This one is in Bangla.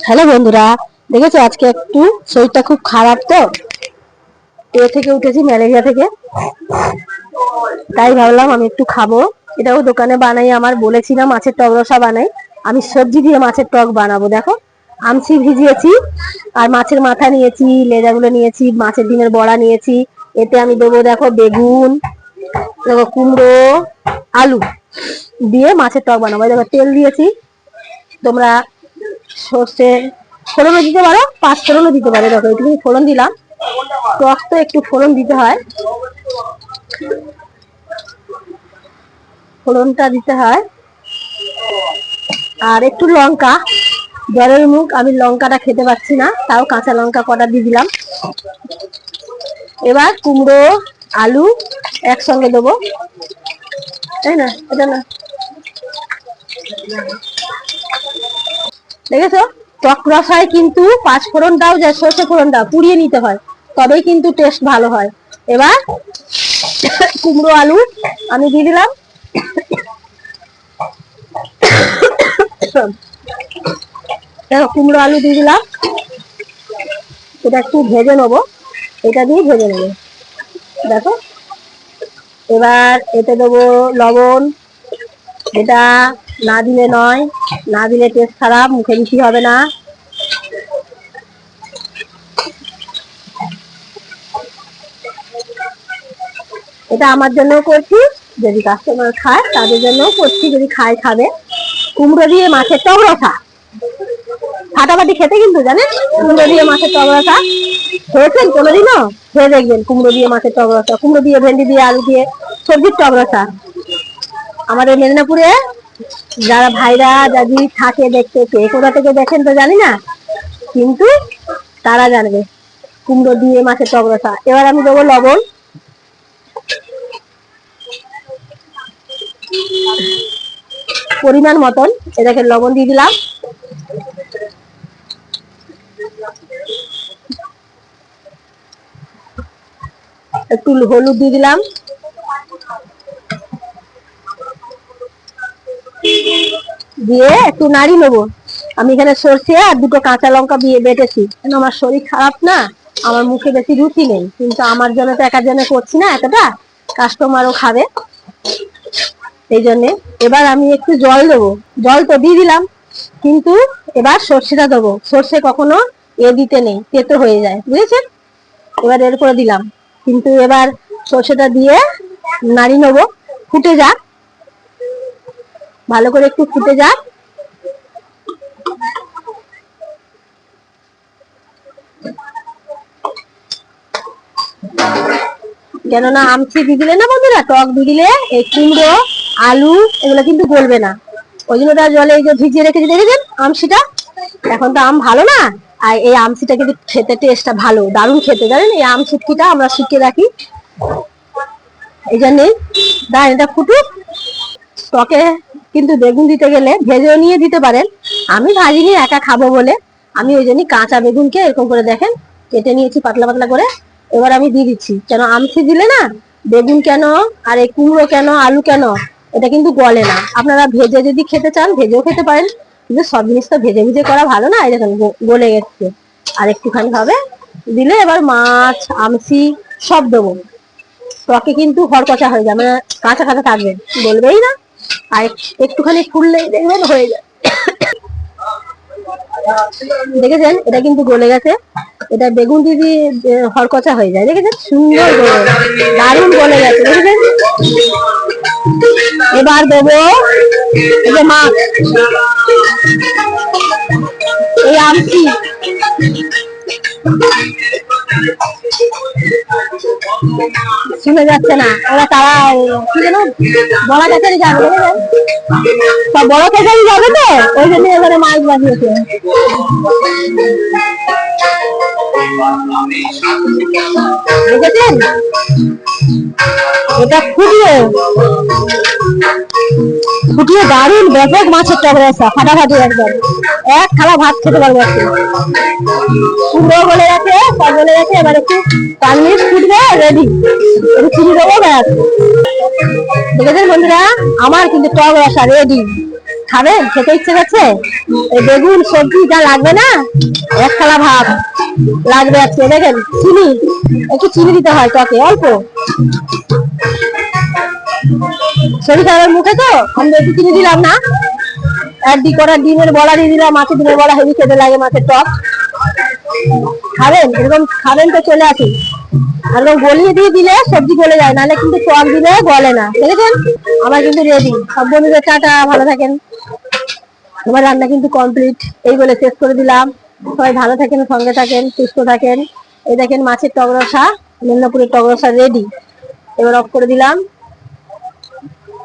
হ্যালো বন্ধুরা, দেখেছো আজকে একটু শরীরটা খুব খারাপ, তো থেকে উঠেছি ম্যালেরিয়া থেকে। তাই ভাবলাম আমি একটু খাবো। এটাও দোকানে বানাই, আমার বলেছিলাম মাছের টক রসা বানাই। আমি সবজি দিয়ে মাছের টক বানাবো। দেখো, আমসি ভিজিয়েছি, আর মাছের মাথা নিয়েছি, লেজাগুলো নিয়েছি, মাছের ডিমের বড়া নিয়েছি। এতে আমি দেবো, দেখো, বেগুন, দেখো কুমড়ো, আলু দিয়ে মাছের টক বানাবো। দেখো তেল দিয়েছি, তোমরা সর্ষে ফোড়নও দিতে পারো, পাঁচ ফোড়নও দিতে পারো। দেখো একটু ফোড়ন দিলাম, টক তো একটু ফোড়ন দিতে হয়, ফোড়নটা দিতে হয়। আর একটু লঙ্কা, জ্বরের মুখ, আমি লঙ্কাটা খেতে পারছি না, তাও কাঁচা লঙ্কা কটা দিয়ে দিলাম। এবার কুমড়ো আলু একসঙ্গে দেবো, তাই না? এটা না, দেখেছো টক রসায় কিন্তু পাঁচ ফোড়নটাও যায়, সর্ষে ফোড়নটা পুড়িয়ে নিতে হয়, তবেই কিন্তু টেস্ট ভালো হয়। এবার কুমড়ো আলু আমি দিয়ে দিলাম, দেখো কুমড়ো আলু দিয়ে দিলাম। এটা একটু ভেজে নেবো, এটা দিয়ে ভেজে নেবো। দেখো এবার এতে দেবো লবণ, এটা না দিলে নয়, না দিলে টেস্ট খারাপ, মুখে রুচি হবে না। এটা আমার জন্য করছি, যদি কাস্টমার খায় তাদের জন্য করছি, যদি খায় খাবে। কুমড়ো দিয়ে মাছের টক রসা ফাটাফাটি খেতে, কিন্তু জানেন কুমড়ো দিয়ে মাছের টক রসা খেয়েছেন কোনোদিনও? খেয়ে দেখবেন কুমড়ো দিয়ে মাছের টক রসা, কুমড়ো দিয়ে, ভেন্ডি দিয়ে, আলু দিয়ে সবজির টক রসা। আমাদের মেদিনীপুরে যারা ভাইরা যদি থাকে দেখতে, কে কোথা থেকে দেখেন তো জানি না, কিন্তু তারা জানবে কুমড়ো দিয়ে মাছের টক রসা। এবার আমি দেবো লবণ, পরিমাণ মতন, এটাকে লবণ দিয়ে দিলাম। একটু হলুদ দিয়ে দিলাম, দিয়ে একটু নাড়ি নেবো। আমি এখানে সর্ষে আর দুটো কাঁচা লঙ্কা দিয়ে বেটেছি, কেন আমার শরীর খারাপ না, আমার মুখে বেশি রুচি নেই, কিন্তু আমার জন্য তো একার জন্য করছি না, এতটা কাস্টমারও খাবে, এই জন্যে। এবার আমি একটু জল দেবো, জল তো দিয়ে দিলাম, কিন্তু এবার সর্ষেটা দেবো। সর্ষে কখনো দিতে নেই, তেতো হয়ে যায়, বুঝেছেন? এবার এর করে দিলাম, কিন্তু এবার সর্ষেটা দিয়ে নাড়ি নেবো, ফুটে যাক, ভালো করে একটু ফুটে যাক। কেননা আমসি দিয়ে দিলে না বন্ধুরা, টক দিয়ে দিলে এই কুমড়ো আলু এগুলো কিন্তু গলবে না, ওই জন্য তার জলে এই যে ভিজিয়ে রেখেছি, দেখেছেন আমসিটা। এখন তো আম ভালো না, আর এই আমসিটা কিন্তু খেতে টেস্টটা ভালো, দারুণ খেতে, জানেন? এই আম শুটকিটা আমরা শুকিয়ে রাখি, এই জন্যে। দাঁড়ান এটা ফুটুক। টকে কিন্তু বেগুন দিতে গেলে ভেজেও নিয়ে দিতে পারেন, আমি ভাজিনি, একা খাবো বলে আমি ওই জন্যই কাঁচা বেগুনকে এরকম করে, দেখেন, কেটে নিয়েছি পাতলা পাতলা করে। এবার আমি দিয়ে দিচ্ছি, কেন আমসি দিলে না বেগুন কেন আর এই কুমড়ো কেন আলু কেন এটা কিন্তু গলে না। আপনারা ভেজে যদি খেতে চান ভেজেও খেতে পারেন, কিন্তু সব জিনিস তো ভেজে ভেজে করা ভালো না। এই দেখেন গলে গেছে, আর একটুখানি হবে দিলে এবার মাছ আমসি সব দেবো। টকে কিন্তু হরকচা হয়ে যায়, মানে কাঁচা কাঁচা থাকবে, বলবেই না। আর একটুখানি ফুললেই দেখবেন হয়ে যায়। দেখেছেন এটা কিন্তু গলে গেছে, এটা বেগুন দিদি হরকচা হয়ে যায়, দেখেছেন সুন্দর দারুণ গলে গেছে, দেখেছেন? এবার দেবো এই যে মাছ, এই আমসি, শুনে যাচ্ছে না, ওরা তারা কি যেন বড় কাছারি যাবে, দেখেছেন সব বড় কাছারি যাবে, তো ওই জন্য এবারে মাছ বাজিয়েছে। দেখেছেন এটা ফুটিয়ে ফুটিয়ে দারুণ ব্যাপক মাছের টক রসা, ফাটাফাটি একদম, এক থালা ভাত খেতে পারবো। কুমড়ো গলে গেছে, সব গলে গেছে, এবার একটু 5 মিনিট ফুটবে, রেডি। একটু চিনি দেবো, ব্যাস। দেখেছেন বন্ধুরা, আমার কিন্তু টক রসা রেডি। খাবেন? খেতে ইচ্ছে করছে? এই বেগুন সবজি যা লাগবে না, এক থালা ভাত লাগবে আজকে। দেখেন চিনি, একটু চিনি দিতে হয় টকে, অল্প। শরীর খারাপের মুখে তো আমি একটু চিনি দিলাম না। কটা ডিমের বড়া দিয়ে দিলাম, মাছের ডিমের বড়া হেভি খেতে লাগে, মাছের টক। খাবেন? এরকম খাবেন তো চলে আসুন। আর গলিয়ে দিয়ে দিলে সবজি গলে যায়, নাহলে কিন্তু টক দিলে গলে না। দেখেছেন আমার কিন্তু রেডি। সব বন্ধুদের টাটা, ভালো থাকেন। আমার রান্না কিন্তু কমপ্লিট, এই বলে শেষ করে দিলাম। সবাই ভালো থাকেন, সঙ্গে থাকেন, সুস্থ থাকেন। এই দেখেন মাছের টক রসা, মেদিনীপুরের টক রসা রেডি। এবার অফ করে দিলাম।